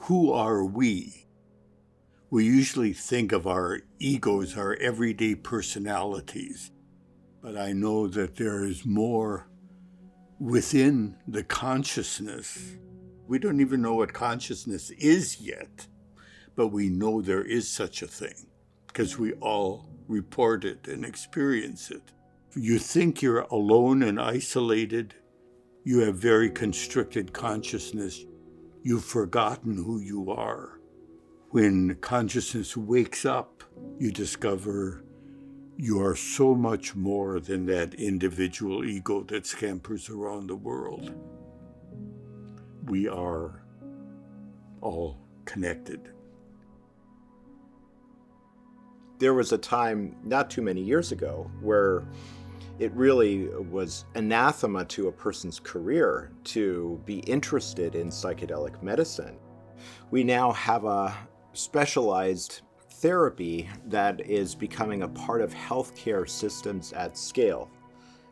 Who are we? We usually think of our egos, our everyday personalities, but I know that there is more within the consciousness. We don't even know what consciousness is yet, but we know there is such a thing because we all report it and experience it. You think you're alone and isolated. You have very constricted consciousness. You've forgotten who you are. When consciousness wakes up, you discover you are so much more than that individual ego that scampers around the world. We are all connected. There was a time not too many years ago where it really was anathema to a person's career to be interested in psychedelic medicine. We now have a specialized therapy that is becoming a part of healthcare systems at scale.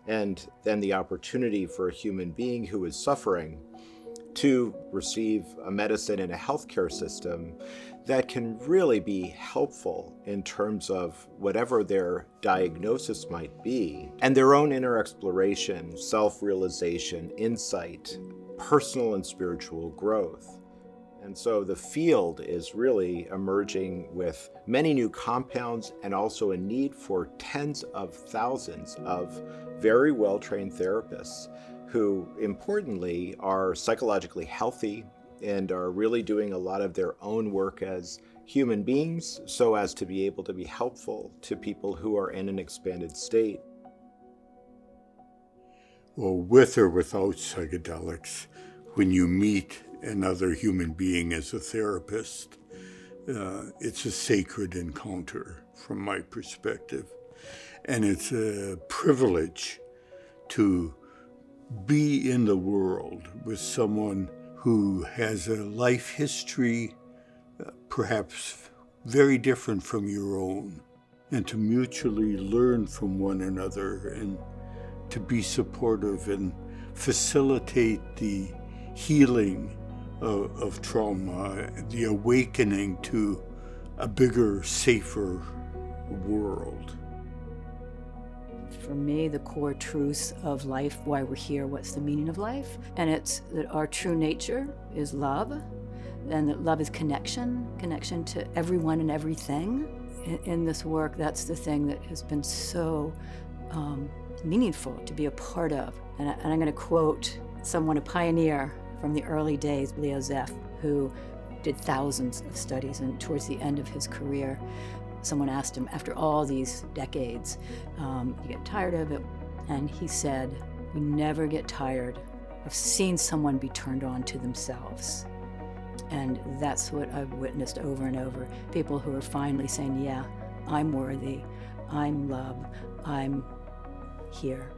And then the opportunity for a human being who is suffering to receive a medicine in a healthcare system that can really be helpful in terms of whatever their diagnosis might be, and their own inner exploration, self-realization, insight, personal and spiritual growth. And so the field is really emerging with many new compounds and also a need for tens of thousands of very well-trained therapists who, importantly, are psychologically healthy and are really doing a lot of their own work as human beings so as to be able to be helpful to people who are in an expanded state. Well, with or without psychedelics, when you meet another human being as a therapist, it's a sacred encounter from my perspective. And it's a privilege to be in the world with someone who has a life history perhaps very different from your own, and to mutually learn from one another and to be supportive and facilitate the healing of trauma, the awakening to a bigger, safer world. For me, the core truths of life, why we're here, what's the meaning of life, and it's that our true nature is love, and that love is connection to everyone and everything. In this work, that's the thing that has been so meaningful to be a part of. And I'm going to quote someone, a pioneer from the early days, Leo Zeff, who did thousands of studies, and towards the end of his career, someone asked him, after all these decades, you get tired of it? And he said, we never get tired of seeing someone be turned on to themselves. And that's what I've witnessed over and over. People who are finally saying, yeah, I'm worthy, I'm love, I'm here.